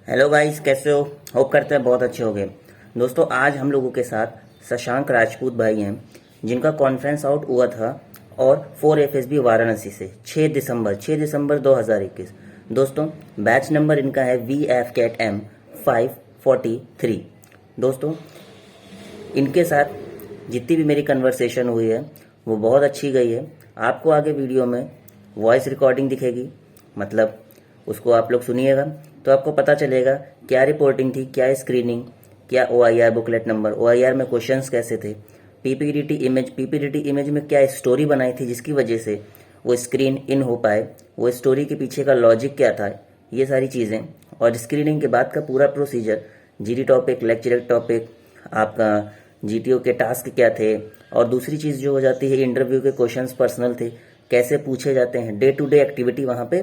Hello guys, कैसे हो? Hope करते हैं बहुत अच्छे हो गए। दोस्तों, आज हम लोगों के साथ शशांक राजपूत भाई हैं, जिनका कॉन्फ्रेंस आउट हुआ था और 4 FSB वाराणसी से 6 दिसंबर 2021। दोस्तों, बैच नंबर इनका है VF CAT M543। दोस्तों, इनके साथ जितनी भी मेरी कन्वर्सेशन हुई है वो बहुत अच्छी गई है। आपको आगे वीडियो में वॉइस रिकॉर्डिंग दिखेगी, मतलब उसको आप लोग सुनिएगा तो आपको पता चलेगा क्या रिपोर्टिंग थी, क्या स्क्रीनिंग, क्या OIR बुकलेट नंबर, OIR में क्वेश्चंस कैसे थे, पीपीडीटी इमेज में क्या स्टोरी बनाई थी जिसकी वजह से वो स्क्रीन इन हो पाए, वो स्टोरी के पीछे का लॉजिक क्या था, ये सारी चीज़ें। और स्क्रीनिंग के बाद का पूरा procedure, GD topic, lecture topic, आपका GTO के टास्क क्या थे, और दूसरी चीज़ जो हो जाती है इंटरव्यू के क्वेश्चंस पर्सनल थे, कैसे पूछे जाते हैं, डे टू डे एक्टिविटी वहाँ पे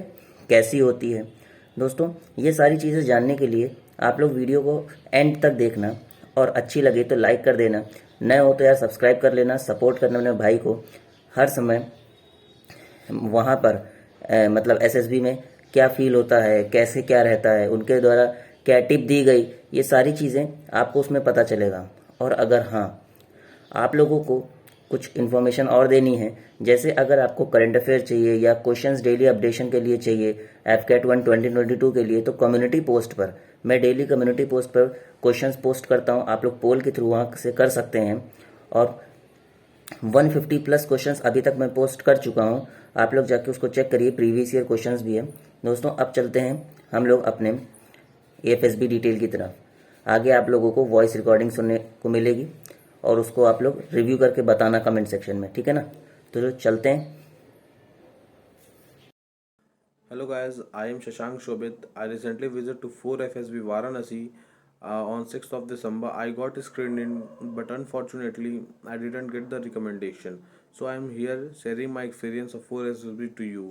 कैसी होती है। दोस्तों, ये सारी चीज़ें जानने के लिए आप लोग वीडियो को एंड तक देखना, और अच्छी लगे तो लाइक कर देना, नए हो तो यार सब्सक्राइब कर लेना, सपोर्ट करना अपने भाई को। हर समय वहाँ पर मतलब SSB में क्या फील होता है, कैसे क्या रहता है, उनके द्वारा क्या टिप दी गई, ये सारी चीज़ें आपको उसमें पता चलेगा। और अगर हाँ, आप लोगों को कुछ इन्फॉर्मेशन और देनी है, जैसे अगर आपको करंट अफेयर चाहिए या क्वेश्चंस डेली अपडेशन के लिए चाहिए FCAT 1 2022 के लिए, तो कम्युनिटी पोस्ट पर मैं डेली कम्युनिटी पोस्ट पर क्वेश्चंस पोस्ट करता हूँ। आप लोग पोल के थ्रू वहाँ से कर सकते हैं। और 150+ क्वेश्चंस अभी तक मैं पोस्ट कर चुका हूँ, आप लोग जाके उसको चेक करिए, प्रीवियस ईयर क्वेश्चंस भी है। दोस्तों, अब चलते हैं हम लोग अपने AFSB डिटेल की तरफ। आगे आप लोगों को वॉइस रिकॉर्डिंग सुनने को मिलेगी और उसको आप लोग रिव्यू करके बताना कमेंट सेक्शन में, ठीक है ना? तो चलते हैं। Hello guys, I am Shashank Shobit. I recently visited to 4 FSB Varanasi on 6th of December. I got screened in, but unfortunately I didn't get the recommendation. So I am here sharing my experience of 4 FSB to you.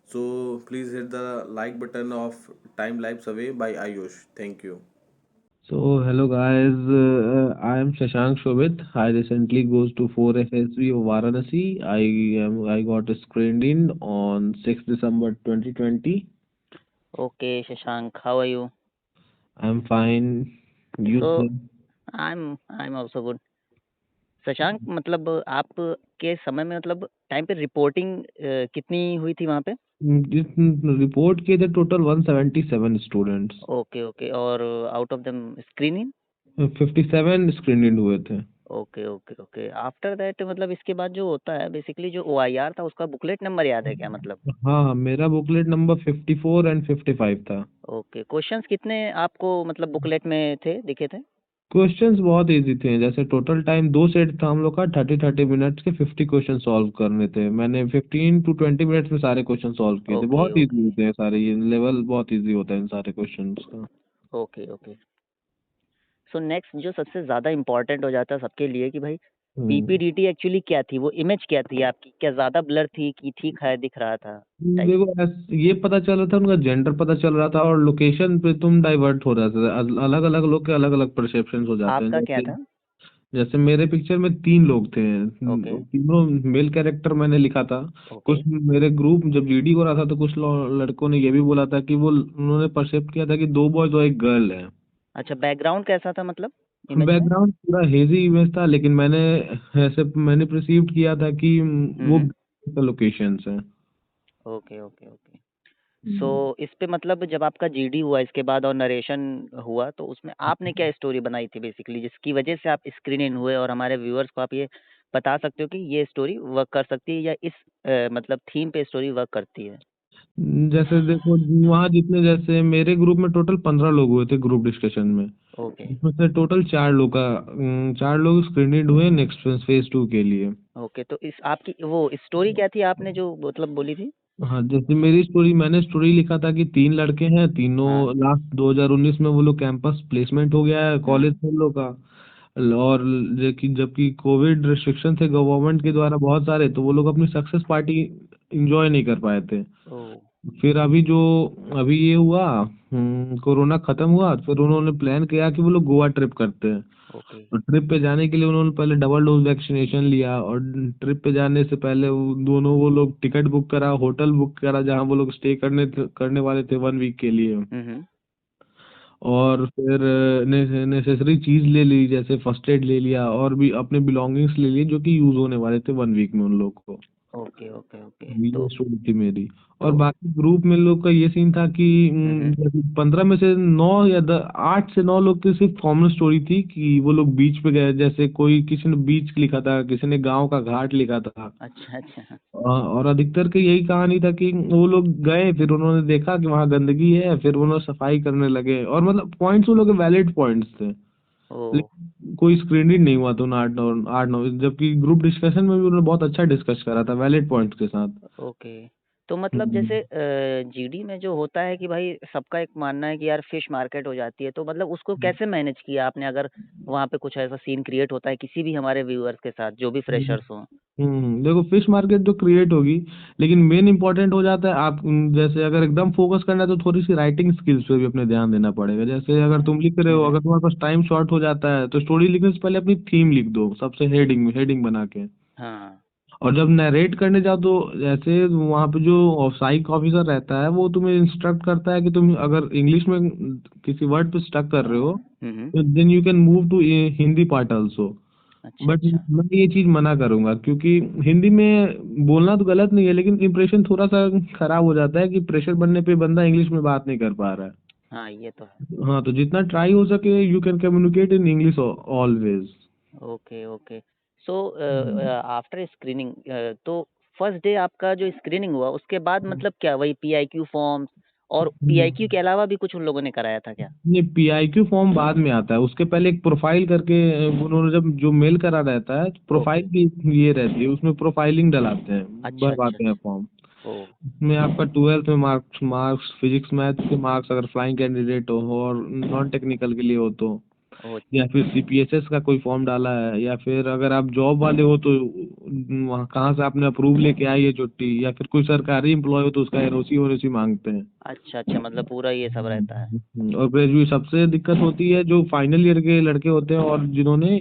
So please hit the like button of Time Lapse Away by Ayush. Thank you. So hello guys, I am Shashank Shobit. I recently goes to 4 FSB of Varanasi. I got screened in on 6th December 2020. Okay, Shashank, how are you? I'm fine. You So sir? I'm also good. Shashank, मतलब आप के समय में मतलब time पे reporting कितनी हुई थी वहाँ पे? जिस रिपोर्ट किए थे टोटल 177 स्टूडेंट्स, ओके ओके, और out of them screening? 57 screen इन हुए थे। Okay okay okay, after that मतलब इसके बाद जो होता है बेसिकली जो OIR था उसका बुकलेट नंबर याद है क्या मतलब? हाँ, मेरा बुकलेट नंबर 54 एंड 55 था। ओके, क्वेश्चंस कितने आपको मतलब बुकलेट में थे, दिखे थे? क्वेश्चंस बहुत इजी थे। जैसे टोटल टाइम 2 सेट था हम लोग का, 30-30 मिनट्स के 50 क्वेश्चन सॉल्व करने थे। मैंने 15 to 20 मिनट्स में सारे क्वेश्चन सॉल्व किए थे। ओके बहुत इजी ओके होते हैं सारे, ये लेवल बहुत इजी होता है इन सारे क्वेश्चंस का। Okay okay. सो नेक्स्ट जो सबसे ज़्यादा इम्पोर्टेंट हो जाता है सबके लिए कि भाई हम्म PPDT एक्चुअली क्या थी, वो इमेज क्या थी आपकी, क्या ज़्यादा ब्लर थी कि ठीक है दिख रहा था टाइप? देखो, ये पता चल रहा था, उनका जेंडर पता चल रहा था, और लोकेशन पे तुम डाइवर्ट हो रहा था। अलग अलग लोग के अलग अलग परसेप्शन हो जाते हैं। आपका क्या जैसे था? जैसे मेरे पिक्चर में 3 लोग थे, ओके तीनों मेल कैरेक्टर मैंने लिखा था। ओके। कुछ मेरे ग्रुप जब GD हो रहा था तो कुछ लड़कों ने ये भी बोला था कि वो उन्होंने परसेप्ट किया था कि 2 बॉयज और एक गर्ल है। अच्छा, बैकग्राउंड कैसा था मतलब इमेज में? बैकग्राउंड पूरा हेजी इमेज था, लेकिन मैंने प्रिसीव्ड किया था कि वो हम्म। लोकेशंस हैं। Okay okay okay. सो इस पे मतलब जब आपका GD हुआ इसके बाद और नरेशन हुआ तो उसमें आपने क्या स्टोरी बनाई थी बेसिकली जिसकी वजह से आप स्क्रीन इन हुए, और हमारे व्यूअर्स को आप ये बता सकते हो कि ये स्टोरी वर्क कर सकती है या इस मतलब थीम पे स्टोरी वर्क करती है? जैसे देखो, वहाँ जितने, जैसे मेरे ग्रुप में टोटल 15 लोग हुए थे ग्रुप डिस्कशन में। ओके उसमें से टोटल 4 लोग स्क्रीनिड हुए नेक्स्ट फेज 2 के लिए। ओके। तो इस आपकी वो स्टोरी क्या थी आपने जो मतलब बोली थी? हाँ, जैसे मेरी स्टोरी, मैंने स्टोरी लिखा था कि 3 लड़के हैं, तीनों हाँ। लास्ट 2019 में वो लोग कैंपस प्लेसमेंट हो गया है हम्म। कॉलेज से उन लोग का। और जबकि कोविड रिस्ट्रिक्शन थे गवर्नमेंट के द्वारा बहुत सारे, तो वो लोग अपनी सक्सेस पार्टी इंजॉय नहीं कर पाए थे। ओ। फिर अभी ये हुआ, कोरोना खत्म हुआ, फिर उन्होंने प्लान किया कि वो लोग गोवा ट्रिप करते हैं। ओके तो ट्रिप पे जाने के लिए उन्होंने पहले डबल डोज वैक्सीनेशन लिया, और ट्रिप पे जाने से पहले वो लोग टिकट बुक करा, होटल बुक करा जहाँ वो लोग स्टे करने वाले थे 1 वीक के लिए। हम्म। और फिर नेसेसरी चीज ले ली, जैसे फर्स्ट एड ले लिया और भी अपने बिलोंगिंग्स ले लिए जो कि यूज होने वाले थे 1 वीक में उन लोग को। Okay okay okay. ये तो स्टोरी थी मेरी। और तो बाकी ग्रुप में लोग का ये सीन था कि हम्म। जैसे 15 में से 8 से 9 लोग की सिर्फ कॉमन स्टोरी थी कि वो लोग बीच पे गए, जैसे कोई किसी ने बीच लिखा था, किसी ने गांव का घाट लिखा था। अच्छा अच्छा। और अधिकतर की यही कहानी था कि वो लोग गए, फिर उन्होंने देखा कि वहाँ गंदगी है, फिर उन्होंने सफाई करने लगे, और मतलब पॉइंट्स वो लोग के वैलिड पॉइंट्स थे। ओ। लेकिन कोई स्क्रीनिंग नहीं हुआ था उन 8 9, जबकि ग्रुप डिस्कशन में भी उन्होंने बहुत अच्छा डिस्कस करा था वैलिड पॉइंट्स के साथ। ओके। तो मतलब हम्म। जैसे जीडी में जो होता है कि भाई सबका एक मानना है कि यार फिश मार्केट हो जाती है, तो मतलब उसको कैसे मैनेज किया आपने, अगर वहाँ पे कुछ ऐसा सीन क्रिएट होता है किसी भी हमारे व्यूअर्स के साथ जो भी फ्रेशर्स हों? देखो फिश मार्केट जो क्रिएट होगी, लेकिन मेन इंपॉर्टेंट हो जाता है आप जैसे अगर एकदम फोकस करना है तो थोड़ी सी राइटिंग स्किल्स पे भी अपने ध्यान देना पड़ेगा। जैसे अगर तुम लिख रहे हो, हम्म। अगर तुम्हारे पास टाइम शॉर्ट हो जाता है तो स्टोरी लिखने से पहले अपनी थीम लिख दो सबसे हेडिंग बना के। हाँ। और जब नरेट करने जाओ तो जैसे वहाँ पे जो साइक ऑफिसर रहता है वो तुम्हें इंस्ट्रक्ट करता है कि तुम अगर इंग्लिश में किसी वर्ड पे स्टक कर रहे हो हम्म। तो then you can move to Hindi part also. अच्छा बट अच्छा। मैं ये चीज मना करूंगा, क्योंकि हिंदी में बोलना तो गलत नहीं है, लेकिन इंप्रेशन थोड़ा सा खराब हो जाता है कि प्रेशर बनने पे बंदा इंग्लिश में बात नहीं कर पा रहा है। हाँ ये तो है। हाँ, तो जितना ट्राई हो सके you can communicate in English always. Okay okay. So after screening, तो फर्स्ट डे आपका जो स्क्रीनिंग हुआ उसके बाद मतलब क्या वही पीआईक्यू फॉर्म्स, और पीआईक्यू के अलावा भी कुछ उन लोगों ने कराया था क्या? नहीं, पीआईक्यू फॉर्म बाद में आता है, उसके पहले एक प्रोफाइल करके उन्होंने जब जो मेल करा रहता है प्रोफाइल ओके। की ये रहती है, उसमें प्रोफाइलिंग डलाते हैं, अच्छा अच्छा भरवाते हैं अच्छा। फॉर्म। ओ। उसमें आपका 12th में मार्क्स फिजिक्स मैथ के मार्क्स अगर फ्लाइंग कैंडिडेट हो और नॉन टेक्निकल के लिए हो तो, ओ। या फिर सीपीएसएस का कोई फॉर्म डाला है, या फिर अगर आप जॉब वाले हो तो वहाँ कहाँ से आपने अप्रूव लेके आई है छुट्टी, या फिर कोई सरकारी एम्प्लॉय हो तो उसका एनओसी ओनोसी मांगते हैं। अच्छा अच्छा, मतलब पूरा ये सब रहता है। और ग्रेजुएट सबसे दिक्कत होती है जो फाइनल ईयर के लड़के होते हैं और जिन्होंने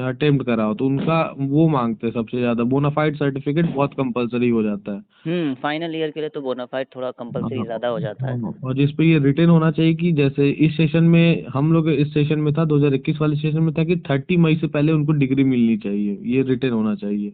अटेम्प्ट करा हो तो उनका वो मांगते हैं सबसे ज्यादा, बोनाफाइड सर्टिफिकेट बहुत कंपलसरी हो जाता है। फाइनल ईयर के लिए तो बोनाफाइड थोड़ा कंपलसरी ज़्यादा हो जाता है। और जिस पे ये रिटेन होना चाहिए कि जैसे इस सेशन में हम लोग इस सेशन में था 2021 वाले सेशन में था कि 30 मई से पहले उनको डिग्री मिलनी चाहिए, ये रिटेन होना चाहिए।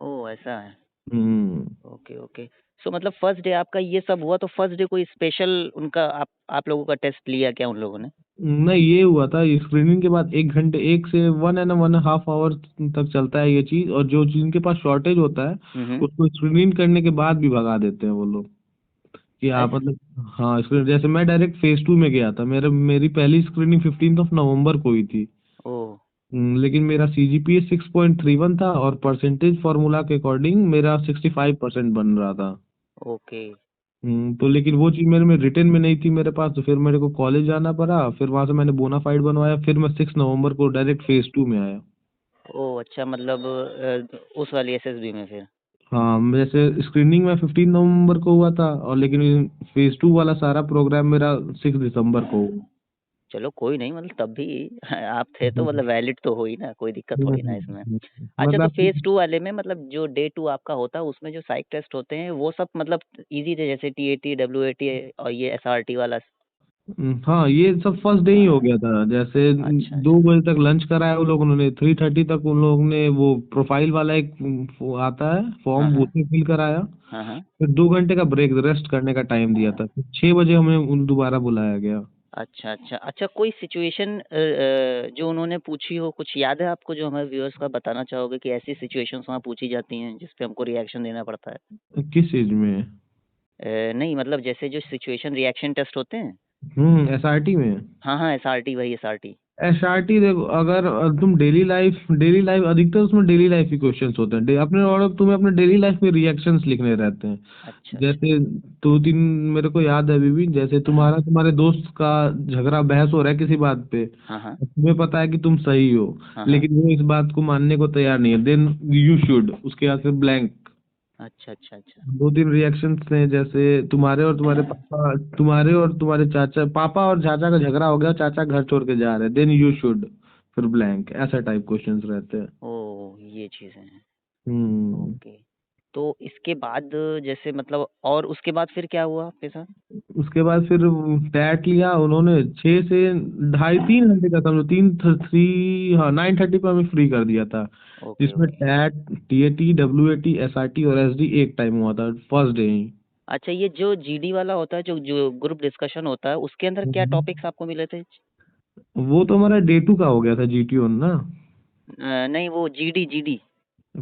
ओ ऐसा है। हम्म। Okay okay. सो मतलब फर्स्ट डे आपका ये सब हुआ, तो फर्स्ट डे कोई स्पेशल उनका आप लोगों का टेस्ट लिया क्या उन लोगों ने? नहीं, ये हुआ था स्क्रीनिंग के बाद 1 घंटे, 1 से 1.5 आवर तक चलता है ये चीज, और जो जिनके पास शॉर्टेज होता है हम्म। उसको स्क्रीनिंग करने के बाद भी भगा देते हैं वो लोग कि आप ऐसा। मतलब। हाँ, स्क्रीन जैसे मैं डायरेक्ट फेज 2 में गया था, मेरी पहली स्क्रीनिंग 15 नवंबर को हुई थी। ओ। लेकिन मेरा सीजीपीए 6.31 था और परसेंटेज फार्मूला के अकॉर्डिंग मेरा 65% बन रहा था। ओके। तो लेकिन वो चीज़ मेरे में रिटर्न में नहीं थी मेरे पास, तो फिर मेरे को कॉलेज जाना पड़ा, फिर वहां से मैंने बोनाफाइड बनवाया, फिर मैं 6 नवंबर को डायरेक्ट फेज 2 में आया। ओ अच्छा, मतलब उस वाली एसएसबी में फिर। हाँ, जैसे स्क्रीनिंग में 15 नवंबर को हुआ था, और लेकिन फेज 2 वाला सारा प्रोग्राम मेरा 6 दिसंबर को हुआ। चलो कोई नहीं, मतलब तब भी आप थे तो मतलब वैलिड तो हो ही ना, कोई दिक्कत थोड़ी ना इसमें। अच्छा, तो मतलब फेज 2 वाले में मतलब जो डे 2 आपका होता है उसमें जो साइक टेस्ट होते हैं वो सब मतलब इजी थे, जैसे टीएटी डब्ल्यूएटी और ये एसआरटी वाला? हाँ, ये सब फर्स्ट डे ही हो गया था। जैसे अच्छा अच्छा। 2 बजे तक लंच कराया उन लोगों ने, 3:30 तक उन लोगों ने वो प्रोफाइल वाला एक वो आता है हाँ फॉर्म, हाँ। उसमें फिल कराया। हाँ हाँ। फिर 2 घंटे का ब्रेक रेस्ट करने का टाइम दिया था, फिर 6 बजे हमें दोबारा बुलाया गया। अच्छा अच्छा अच्छा, कोई सिचुएशन जो उन्होंने पूछी हो कुछ याद है आपको, जो हमारे व्यूअर्स का बताना चाहोगे कि ऐसी सिचुएशंस वहाँ पूछी जाती हैं जिस पे हमको रिएक्शन देना पड़ता है? किस चीज में? नहीं मतलब जैसे जो सिचुएशन रिएक्शन टेस्ट होते हैं। एसआरटी में? हाँ हाँ, एसआरटी, वही एसआरटी। एसआरटी देखो, अगर तुम डेली लाइफ अधिकतर उसमें डेली लाइफ के क्वेश्चंस होते हैं, अपने, और तुम्हें अपने डेली लाइफ में रिएक्शंस लिखने रहते हैं। अच्छा अच्छा। जैसे 2 3 मेरे को याद है अभी भी, जैसे हाँ तुम्हारे दोस्त का झगड़ा बहस हो रहा है किसी बात पे, हाँ। हाँ तुम्हें पता है कि तुम सही हो, हाँ। हाँ। लेकिन वो इस बात को मानने को तैयार नहीं है, देन यू शुड उसके बाद फिर ब्लैंक। अच्छा अच्छा अच्छा। 2 3 रिएक्शंस हैं, जैसे तुम्हारे और तुम्हारे चाचा पापा और चाचा का झगड़ा हो गया, चाचा घर छोड़ के जा रहे हैं, देन यू शुड, फिर ब्लैंक, ऐसा टाइप क्वेश्चंस रहते हैं। ओ ये चीज़ें हैं। हम्म। ओके। तो इसके बाद जैसे मतलब और उसके बाद फिर क्या हुआ आपके साथ? उसके बाद फिर टैट लिया उन्होंने 6 से ढाई 3 घंटे का, समझो 3 हाँ 9:30 पे हमें फ्री कर दिया था, ओके, जिसमें okay. TAT, TAT, WAT, SRT और एसडी एक टाइम हुआ था फर्स्ट डे ही। अच्छा, ये जो जीडी वाला होता है, जो ग्रुप डिस्कशन होता है, उसके अंदर क्या टॉपिक्स आपको मिले थे? वो तो हमारा डे 2 का हो गया था, जीटीओ ना। नहीं, वो जीडी जीडी,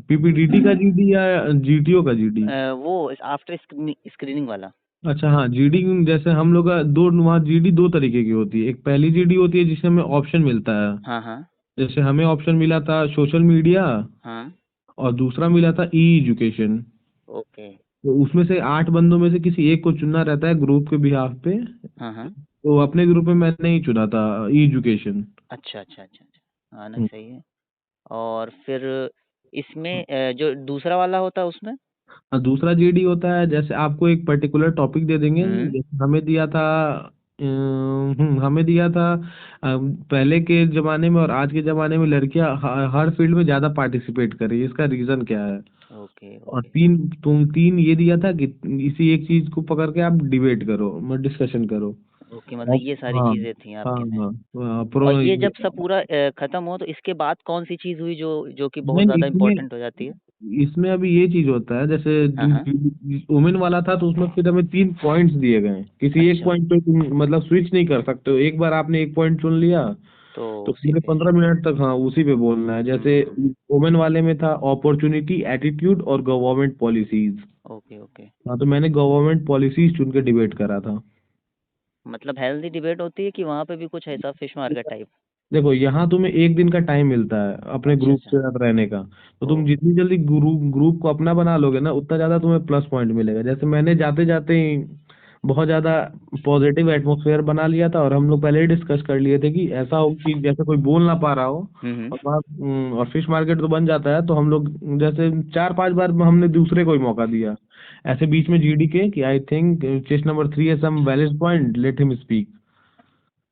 पीपीडीटी का जीडी या जीटीओ का जीडी? वो आफ्टर स्क्रीनिंग वाला। अच्छा हाँ, जीडी जैसे हम लोग का दो, वहाँ जीडी दो तरीके की होती है। एक पहली जीडी होती है जिसमें हमें ऑप्शन मिलता है, हाँ, हाँ, जैसे हमें ऑप्शन मिला था सोशल मीडिया, हाँ। और दूसरा मिला था ई एजुकेशन। ओके। तो उसमें से 8 बंदों में से किसी एक को चुनना रहता है ग्रुप के बिहाफ पे। हाँ, हाँ। तो अपने ग्रुप में मैंने ही चुना था ई एजुकेशन। अच्छा, अच्छा, अच्छा, अच्छा। हाँ, नहीं सही है। और फिर इसमें जो दूसरा वाला होता है उसमें? हाँ, दूसरा जीडी होता है जैसे आपको एक पर्टिकुलर टॉपिक दे देंगे, हुँ। जैसे हमें दिया था पहले के ज़माने में और आज के ज़माने में लड़कियां हर फील्ड में ज़्यादा पार्टिसिपेट कर रही है, इसका रीज़न क्या है? ओके, और ओके। तीन ये दिया था कि इसी एक चीज़ को पकड़ के आप डिबेट करो, मतलब डिस्कशन करो। ओके, मतलब और ये सारी हाँ, चीज़ें थी हाँ, आपके में। हाँ, और ये जब सब पूरा खत्म हो तो इसके बाद कौन-सी चीज़ हुई जो जो कि बहुत नहीं, ज़्यादा इसमें इम्पोर्टेंट हो जाती है? इसमें अभी ये चीज होता है, जैसे हाँ, हाँ। वुमेन वाला था तो उसमें फिर हमें 3 पॉइंट्स दिए गए हैं। किसी एक अच्छा, पॉइंट पे तुम मतलब स्विच नहीं कर सकते हो। एक बार आपने एक पॉइंट चुन लिया तो तो उसी पूरे पे। 15 मिनट तक हाँ उसी पे बोलना है। जैसे हुँ। वुमेन वाले में था अपॉर्चुनिटी, एटीट्यूड और गवर्नमेंट पॉलिसीज। Okay, okay. हाँ, तो मैंने गवर्नमेंट पॉलिसीज चुन के डिबेट करा था। मतलब हेल्दी डिबेट होती है कि वहाँ पे भी कुछ ऐसा फिश मार्केट टाइप? देखो, यहाँ तुम्हें एक दिन का टाइम मिलता है अपने अच्छा, ग्रुप अच्छा। के साथ रहने का। तो तुम ओह! जितनी जल्दी ग्रुप को अपना बना लोगे ना, उतना ज्यादा तुम्हें प्लस पॉइंट मिलेगा। जैसे मैंने जाते जाते ही बहुत ज्यादा पॉजिटिव एटमोसफेयर बना लिया था, और हम लोग पहले ही डिस्कस कर लिए थे कि ऐसा हो कि जैसे कोई बोल ना पा रहा हो, हुँ, हुँ। और और फिश मार्केट तो बन जाता है, तो हम लोग जैसे 4-5 बार हमने दूसरे को ही मौका दिया ऐसे बीच में जीडी के, कि आई थिंक चेस्ट नंबर 3 है some valid point, let him speak.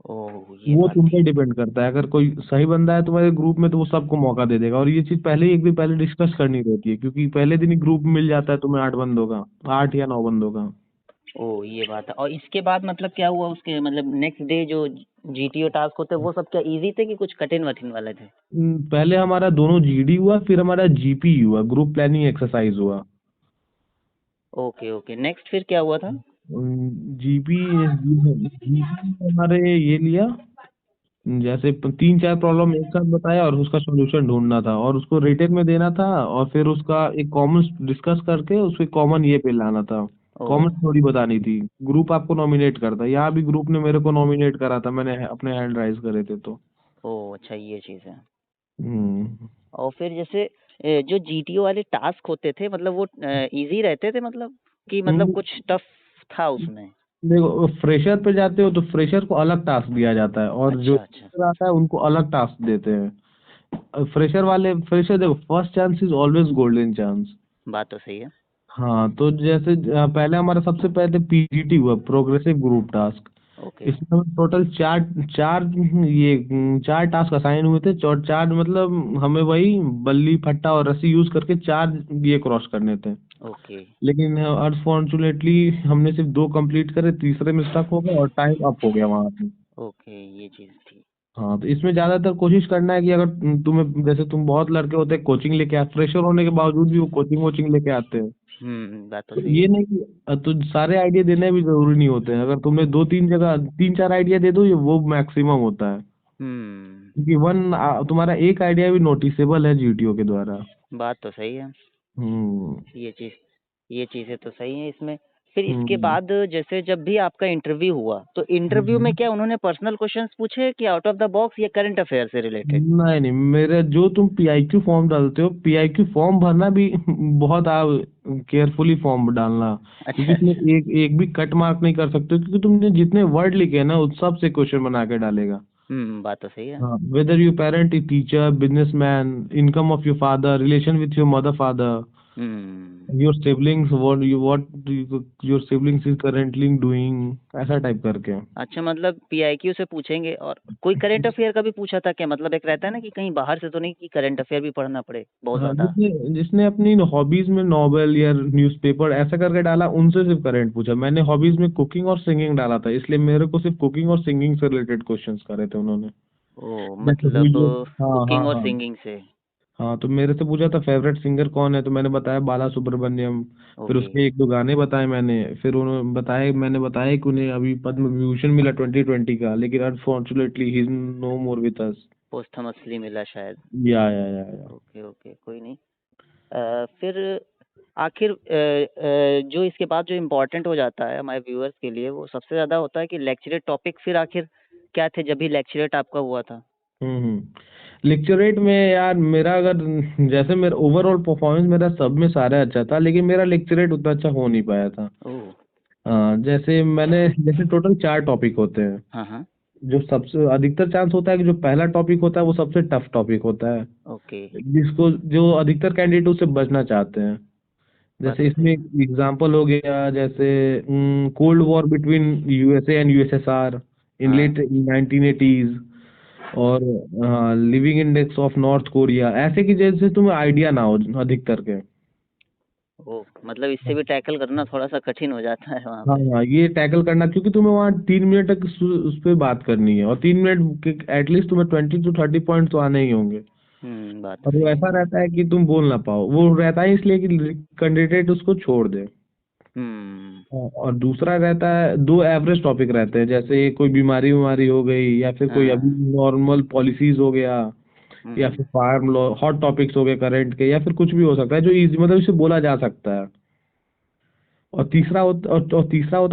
Oh! ये वो बात तुम थी। पे डिपेंड करता है। अगर कोई सही बंदा है तुम्हारे ग्रुप में तो वो सबको मौका दे देगा, और ये चीज पहले ही एक दिन पहले डिस्कस करनी रहती है, क्योंकि पहले दिन ही ग्रुप मिल जाता है तुम्हें 8 बंदों का, 8 या 9 बंदों का। ओह! ये बात है। और इसके बाद मतलब क्या हुआ उसके मतलब नेक्स्ट डे जो जीटीओ टास्क होते हैं वो सब क्या ईज़ी थे कि कुछ कठिन-वठिन वाले थे? पहले हमारा दोनों जीडी हुआ, फिर हमारा जीपी हुआ, ग्रुप प्लानिंग एक्सरसाइज हुआ। Okay, okay. नेक्स्ट फिर क्या हुआ था? जीपी जीपी हमारे ये लिया, जैसे 3-4 प्रॉब्लम एक साथ बताया और उसका सॉल्यूशन ढूंढना था, और उसको रिटन में देना था, और फिर उसका एक कॉमन डिस्कस करके उसके कॉमन ये पे लाना था। कॉमन ओह! स्टोरी बतानी थी। ग्रुप आपको नॉमिनेट करता है, यहाँ भी ग्रुप ने मेरे को नॉमिनेट करा था, मैंने अपने हैंड राइज करे थे तो। ओह! अच्छा ये चीज़ है। हम्म और फिर जैसे जो जीटीओ वाले टास्क होते थे मतलब वो ईज़ी रहते थे मतलब कि मतलब हम्म, कुछ टफ था उसमें? देखो, फ्रेशर पे जाते हो तो फ्रेशर को अलग टास्क दिया जाता है, और जो अच्छा, अच्छा। आता है उनको अलग टास्क देते हैं। फ्रेशर देखो, first chance is always golden chance. बात तो सही है। हाँ, तो जैसे पहले हमारा सबसे पहले पीजीटी हुआ, प्रोग्रेसिव ग्रुप टास्क। ओके। इसमें हमें टोटल चार चार ये 4 टास्क असाइन हुए थे, और चार मतलब हमें वही बल्ली फट्टा और रस्सी यूज करके 4 ये क्रॉस करने थे। ओके, लेकिन अनफॉर्चुनेटली हमने सिर्फ 2 कंप्लीट करे, तीसरे में स्टक हो गए और टाइम अप हो गया वहां पे। ओके ये चीज़ थी। हाँ, तो इसमें ज्यादातर कोशिश करना है कि अगर तुम्हें जैसे तुम बहुत लड़के होते हैं कोचिंग लेके आते, फ्रेशर होने के बावजूद भी वो कोचिंग वोचिंग लेके आते हैं। बात तो तो सही ये है। नहीं कि तो सारे आइडिया देने भी जरूरी नहीं होते हैं। अगर तुमने 2-3 जगह 3-4 आइडिया दे दो, ये वो मैक्सिमम होता है। हुँ, क्योंकि तुम्हारा एक आइडिया भी नोटिसेबल है जीटीओ के द्वारा। बात तो सही है। हम्म ये चीज़ ये चीज़ें तो सही हैं इसमें। फिर इसके हम्म बाद जैसे जब भी आपका इंटरव्यू हुआ, तो इंटरव्यू में हम्म। क्या उन्होंने पर्सनल क्वेश्चंस पूछे कि आउट ऑफ द बॉक्स या करंट अफेयर से रिलेटेड? नहीं नहीं, मेरे जो तुम पीआईक्यू फॉर्म डालते हो, पीआईक्यू फॉर्म भरना भी बहुत आप केयरफुली फॉर्म डालना, क्योंकि अच्छा, इसमें अच्छा। एक एक भी कट मार्क नहीं कर सकते हो, क्योंकि तुमने जितने वर्ड लिखे हैं ना उस सब से क्वेश्चन बना के डालेगा। बात तो सही है। हाँ, whether you parent, teacher, businessman, income of your father, relation with your mother father, hmm. Your siblings your siblings is currently doing, ऐसा टाइप करके। अच्छा, मतलब पीआईक्यू से पूछेंगे। और कोई करंट अफेयर का भी पूछा था क्या? मतलब एक रहता है ना कि कहीं बाहर से तो नहीं कि करंट अफेयर भी पढ़ना पड़े बहुत हाँ, ज्यादा। जिसने जिसने अपनी हॉबीज में नॉवेल या न्यूज़पेपर ऐसा करके डाला, उनसे सिर्फ करंट पूछा। मैंने हॉबीज में कुकिंग और सिंगिंग डाला था, इसलिए मेरे को सिर्फ कुकिंग और सिंगिंग से रिलेटेड क्वेश्चंस करे थे उन्होंने। ओ, जैसे हुई मतलब जो, हाँ हाँ कुकिंग और हाँ सिंगिंग से। हाँ, तो मेरे से पूछा था फेवरेट सिंगर कौन है, तो मैंने बताया बाला सुब्रमण्यम। फिर ओके। उसके एक दो गाने बताए मैंने, फिर उन्होंने बताया, मैंने बताया कि उन्हें अभी पद्म विभूषण मिला 2020 का, लेकिन unfortunately he is no more with us. Posthumously मिला शायद। या। ओके ओके, कोई नहीं। फिर आखिर जो इसके बाद जो इम्पोर्टेंट हो जाता है हमारे व्यूअर्स के लिए, वो सबसे ज़्यादा होता है कि लेक्चरेट टॉपिक। फिर आखिर क्या थे जब भी लेक्चरेट आपका हुआ था? लेक्चरेट में यार मेरा, अगर जैसे मेरा ओवरऑल परफॉर्मेंस मेरा सब में सारा अच्छा था, लेकिन मेरा लेक्चरेट उतना अच्छा हो नहीं पाया था। ओह। जैसे टोटल 4 टॉपिक होते हैं। हाँ हाँ। जो सबसे अधिकतर चांस होता है कि जो पहला टॉपिक होता है वो सबसे टफ टॉपिक होता है, ओके। जिसको जो अधिकतर कैंडिडेट उससे बचना चाहते हैं। बात जैसे तो सही इसमें है। एग्जांपल हो गया, जैसे cold war between USA and USSR in हाँ। लेट 1980s, और living index of north Korea, ऐसे की जैसे तुम्हें आइडिया ना हो अधिकतर के। ओह, मतलब इससे भी टैकल करना थोड़ा सा कठिन हो जाता है वहाँ हाँ पे। हाँ, ये टैकल करना, क्योंकि तुम्हें वहाँ 3 मिनट तक उस पर बात करनी है, और 3 मिनट के एटलीस्ट तुम्हें 20 to 30 पॉइंट तो आने ही होंगे। बात तो और वो सही है। ऐसा रहता है कि तुम बोल ना पाओ, वो रहता है इसलिए कि कैंडिडेट उसको छोड़ दे। हम्म। और दूसरा रहता है, 2 एवरेज टॉपिक रहते हैं, जैसे कोई बीमारी बीमारी हो गई, या फिर कोई अभी हाँ। नॉर्मल पॉलिसीज हो गया, या हम्म। फिर फार्म लॉ, हॉट टॉपिक्स हो गए करंट के, या फिर कुछ भी हो सकता है जो इजी, मतलब इसे बोला जा सकता है। और तीसरा होता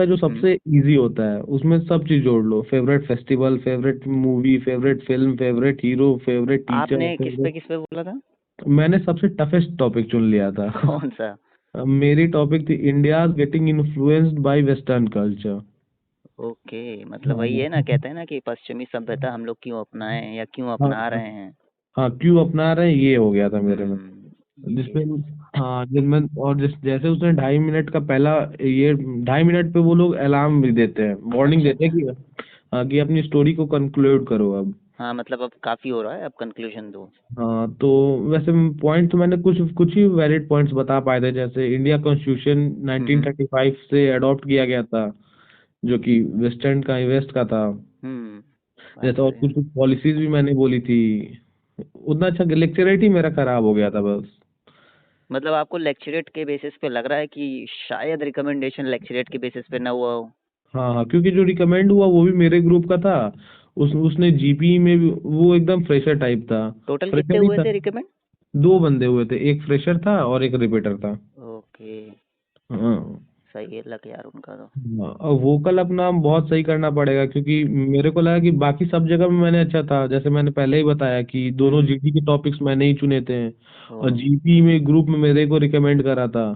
है जो हम्म। सबसे इजी होता है, उसमें सब चीज जोड़ लो, favourite festival, favourite movie, favourite film, favourite hero, favourite teacher, आपने फेवरेट। किस पे बोला था? मैंने सबसे टफेस्ट टॉपिक चुन लिया था। कौन सा? मेरी टॉपिक थी India getting influenced by western culture. Okay, मतलब वही है ना, हाँ कहते हैं ना कि पश्चिमी सभ्यता हम लोग क्यों अपनाएं या क्यों हाँ अपना हाँ रहे हैं। हाँ, क्यों अपना रहे हैं, ये हो गया था मेरे में। ये। जिसमें, हाँ जिसमें, और जैसे उसने 2.5 मिनट का पहला, ये 2.5 मिनट पे वो लोग अलार्म भी देते हैं, वार्निंग अच्छा देते हैं अच्छा। कि हाँ, कि अपनी स्टोरी को कंक्लूड करो अब। हाँ, मतलब अब काफी हो रहा है, अब कंक्लूजन दो। हाँ, तो वैसे पॉइंट तो मैंने कुछ कुछ ही वैलिड पॉइंट्स बता पाए थे, जैसे इंडिया कॉन्स्टिट्यूशन हम्म। 1935 से अडॉप्ट किया गया था, जो कि वेस्ट का था। हम्म। बात जैसे तो और सही है। कुछ कुछ पॉलिसीज भी मैंने बोली थी। उतना अच्छा लेक्चरेट ही मेरा खराब हो गया था बस। मतलब आपको लेक्चरेट के बेसिस पे लग रहा है कि शायद रिकमेंडेशन लेक्चरेट के बेसिस पे ना हुआ हो। हाँ हाँ, क्योंकि जो रिकमेंड हुआ वो भी मेरे ग्रुप का था। उसने जीपी में भी, वो एकदम फ्रेशर टाइप था। टोटल कितने फ्रेशर ही हुए था। थे रिकमेंड? 2 बंदे हुए थे, एक फ्रेशर था और एक रिपीटर था। ओके। हाँ सही है लग यार उनका तो। हाँ, और वोकल अपना बहुत सही करना पड़ेगा, क्योंकि मेरे को लगा कि बाकी सब जगह में मैंने अच्छा था, जैसे मैंने पहले ही बताया कि दोनों हम्म। जीडी के टॉपिक्स मैंने ही चुने थे। ओ। और जीपी में ग्रुप में मेरे को रिकमेंड करा था।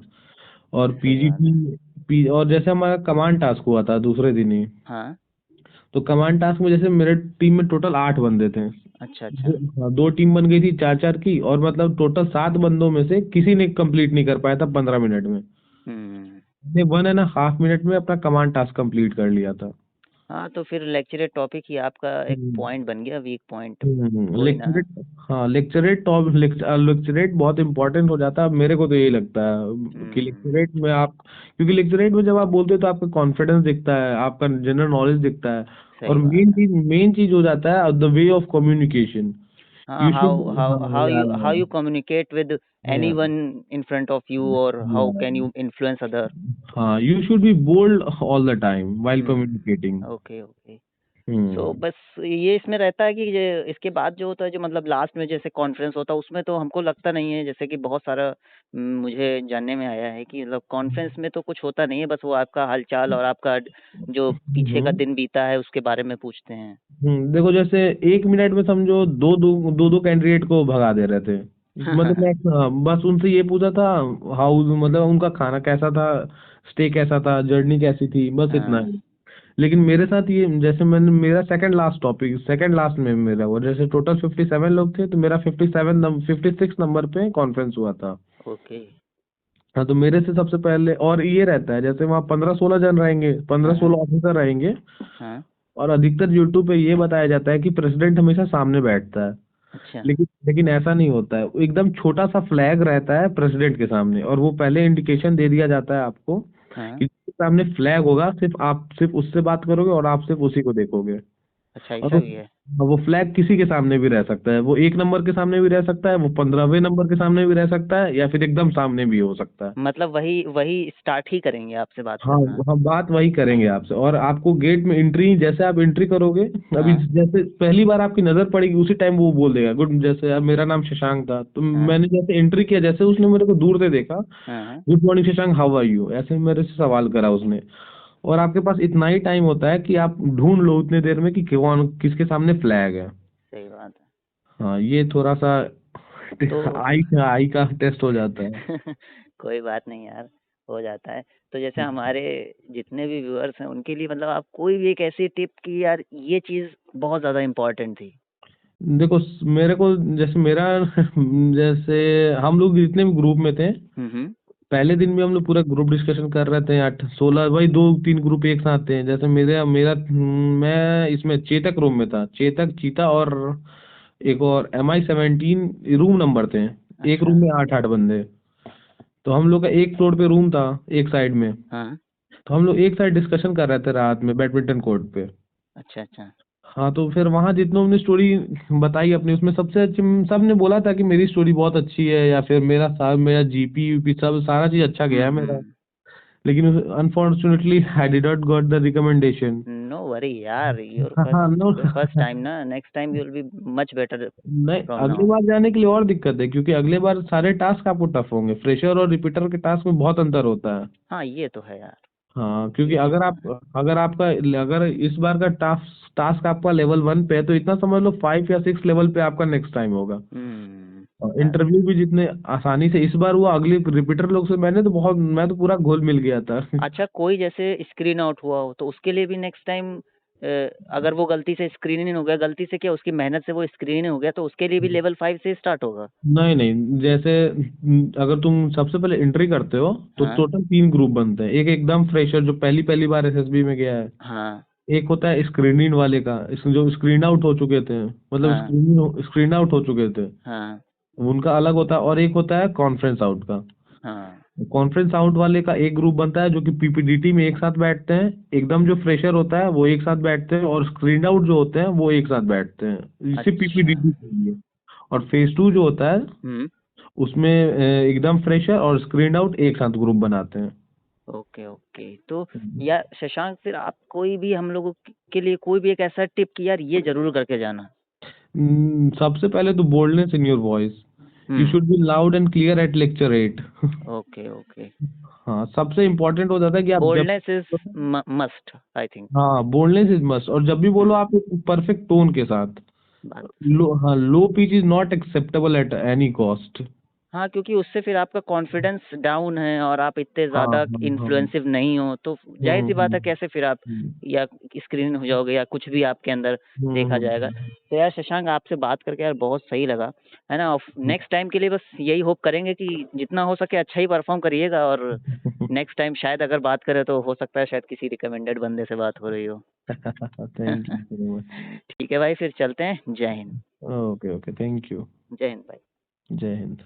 और सही बात है। और जैसे हमारा कमांड टास्क हुआ था दूसरे दिन ही, हाँ। तो कमांड टास्क में जैसे मेरे टीम में टोटल 8 बंदे थे। अच्छा अच्छा। हाँ, 2 टीम बन गई थी 4-4 की, और मतलब टोटल 7 बंदों में से किसी ने कंप्लीट नहीं कर पाया था 15 मिनट में। हम्म। ने 1.5 मिनट में अपना कमांड टास्क कंप्लीट कर लिया था। हाँ, तो फिर लेक्चरेट टॉपिक ही आपका एक हम्म पॉइंट बन गया, वीक पॉइंट। कोई ना। लेक्चरेट, हाँ लेक्चरेट बहुत इंपॉर्टेंट हो जाता है, मेरे को तो यही लगता है कि हम्म। लेक्चरेट में आप, क्योंकि लेक्चरेट में जब आप बोलते हो तो आपका कॉन्फिडेंस दिखता है, आपका जनरल नॉलेज दिखता है। और सही बात है। मेन चीज हो जाता है द वे ऑफ कम्युनिकेशन। हाँ, you should, how you communicate with anyone in front of you, or how can you influence other. हाँ, you should be bold all the time while communicating. Okay okay. So hmm बस ये इसमें रहता है कि ये इसके बाद जो होता है, जो मतलब लास्ट में जैसे कॉन्फ्रेंस होता है, उसमें तो हमको लगता नहीं है, जैसे कि बहुत सारा मुझे जानने में आया है कि मतलब कॉन्फ्रेंस में तो कुछ होता नहीं है, बस वो आपका हालचाल और आपका जो पीछे का हम्म दिन बीता है उसके बारे में पूछते हैं। देखो, जैसे 1 मिनट में समझो दो दो कैंडिडेट को भगा दे रहे थे। मतलब मैं, हाँ, बस उनसे ये पूछा था, हाउ, मतलब उनका खाना कैसा था, स्टे कैसा था, जर्नी कैसी थी, बस इतना हाँ। ही। लेकिन मेरे साथ ये, जैसे मैंने मेरा सेकंड लास्ट में मेरा हुआ, जैसे टोटल 57 लोग थे, तो मेरा 57 56 नंबर पे कॉन्फ्रेंस हुआ था। ओके। हाँ, तो मेरे से सबसे पहले और ये रहता है, जैसे वहाँ 15-16 जन रहेंगे, 15-16 ऑफिसर रहेंगे। हाँ। और अधिकतर यूट्यूब पे ये बताया जाता है कि प्रेसिडेंट हमेशा सामने बैठता है। अच्छा। लेकिन ऐसा नहीं होता है, वो एकदम छोटा सा फ्लैग रहता है प्रेसिडेंट के सामने, और वो पहले इंडिकेशन दे दिया जाता है आपको हाँ। कि जिसके सामने फ्लैग होगा सिर्फ उससे बात करोगे और आप सिर्फ उसी को देखोगे। अच्छा, और ऐसा भी है। वो फ्लैग किसी के सामने भी रह सकता है, वो 1 नंबर के सामने भी रह सकता है, वो 15वें नंबर के सामने भी रह सकता है, या फिर एकदम सामने भी हो सकता है। मतलब वही वही स्टार्ट ही करेंगे आपसे बात हाँ, करना। हम बात वही करेंगे आपसे, और आपको गेट में एंट्री, जैसे आप एंट्री करोगे, अभी हाँ। जैसे पहली बार आपकी नजर पड़ेगी उसी टाइम वो बोल देगा गुड, जैसे अब मेरा नाम शशांक था, तो हाँ। मैंने जैसे एंट्री किया, जैसे उसने मेरे को दूर से देखा, हाँ। हाँ। Good morning Shashank, how are you, ऐसे मेरे से सवाल करा उसने। और आपके पास इतना ही टाइम होता है कि आप ढूंढ लो उतने देर में कि कौन किसके सामने फ्लैग है। सही बात है। हाँ, ये थोड़ा सा तो आई आई का टेस्ट हो जाता है। कोई बात नहीं यार, हो जाता है। तो जैसे हमारे जितने भी व्यूअर्स हैं उनके लिए मतलब आप कोई भी एक ऐसी टिप कि यार ये चीज़ बहुत ज़्यादा इम्पोर्टेंट थी। देखो, मेरे को जैसे मेरा जैसे हम लोग जितने भी ग्रुप में थे, हम्म। पहले दिन भी हम लोग पूरा ग्रुप डिस्कशन कर रहे थे, 8-16 भाई, 2-3 ग्रुप एक साथ थे। जैसे मेरा मेरा मैं इसमें चेतक रूम में था, चेतक, चीता और एक और MI-17 रूम नंबर थे। एक अच्छा। रूम में 8-8 बंदे। तो हम लोग का एक फ्लोर पे रूम था, एक साइड में। हाँ। तो हम लोग एक साइड डिस्कशन कर रहे थे रात में बैडमिंटन कोर्ट पे। अच्छा। अच्छा। हाँ, तो फिर वहाँ जितनों हमने स्टोरी बताई अपनी, उसमें सबसे अच्छी, सब ने बोला था कि मेरी स्टोरी बहुत अच्छी है, या फिर मेरा जीपी यूपी सब सारा चीज अच्छा गया है मेरा। हम्म। लेकिन unfortunately I did not got the recommendation. No worry यार, योर हाँ, नो। फर्स्ट फर्स्ट टाइम ना, next time you will be much better नहीं, फ्रॉम अगली नाउ। बार जाने के लिए और दिक्कत है, क्योंकि अगले बार सारे टास्क आपको टफ होंगे, फ्रेशर और रिपीटर के टास्क में बहुत अंतर होता है। हाँ ये तो है यार। हाँ, क्योंकि ये चीज़ तो है। अगर इस बार का टास्क टास्क आपका लेवल 1 पे है, तो इतना समझ लो 5 या 6 लेवल पे आपका नेक्स्ट टाइम होगा। और यार। इंटरव्यू भी जितने आसानी से इस बार हुआ, अगले रिपीटर लोग से मैं तो पूरा घोल मिल गया था। अच्छा, कोई जैसे स्क्रीन आउट हुआ हो तो उसके लिए भी नेक्स्ट टाइम अगर वो गलती से स्क्रीन इन हो गया, गलती से क्या उसकी मेहनत से वो स्क्रीन इन हो गया, तो उसके लिए भी लेवल 5 से स्टार्ट होगा। नहीं नहीं, जैसे अगर तुम सबसे पहले एंट्री करते हो, तो हाँ। टोटल 3 ग्रुप बनते हैं। एक एकदम फ्रेशर जो पहली पहली बार एसएसबी में गया है। हाँ। एक होता है स्क्रीन इन वाले का, जो स्क्रीन आउट हो चुके थे, मतलब हाँ। स्क्रीन आउट हो चुके थे, हाँ। उनका अलग होता है। और एक होता है कॉन्फ्रेंस आउट का। हाँ। कॉन्फ्रेंस आउट वाले का एक ग्रुप बनता है जो कि पीपीडीटी में एक साथ बैठते हैं। एकदम जो फ्रेशर होता है वो एक साथ बैठते हैं, और स्क्रीन आउट जो होते हैं वो एक साथ बैठते हैं, इसे अच्छा। पीपीडीटी के लिए। और फेज 2 जो होता है, हम्म। उसमें एकदम फ्रेशर और स्क्रीन आउट एक साथ ग्रुप बनाते हैं। Okay okay. तो यार शशांक, फिर आप कोई भी हम लोगों के लिए कोई भी एक ऐसा टिप कि यार ये जरूर करके जाना। सबसे पहले तो boldness in your voice. You hmm. Should be loud and clear eight lecture 8। Okay okay. हाँ, सबसे इम्पोर्टेंट हो जाता है कि आप जब, boldness is must I think. हाँ, बोल्डनेस इज मस्ट। और जब भी बोलो, हम्म। आप एक परफेक्ट टोन के साथ। बात तो सही है। हाँ, low pitch is not acceptable at any cost. हाँ, क्योंकि उससे फिर आपका कॉन्फिडेंस डाउन है और आप इतने हाँ ज़्यादा हाँ हाँ। इन्फ्लुएंसिव नहीं हो, तो जाहिर सी बात है कैसे फिर आप हम्म, या स्क्रीन हो जाओगे या कुछ भी आपके अंदर देखा जाएगा। हम्म। तो यार शशांक, आपसे बात करके यार बहुत सही लगा, है ना। और नेक्स्ट टाइम के लिए बस यही होप करेंगे कि जितना हो सके अच्छा ही परफॉर्म करिएगा, और नेक्स्ट टाइम शायद अगर बात करें तो हो सकता है शायद किसी रिकमेंडेड बंदे से बात हो रही हो। Thank you very much. ठीक है भाई, फिर चलते हैं। जय Hind. Okay okay, thank you. जय हिंद भाई। जय हिंद।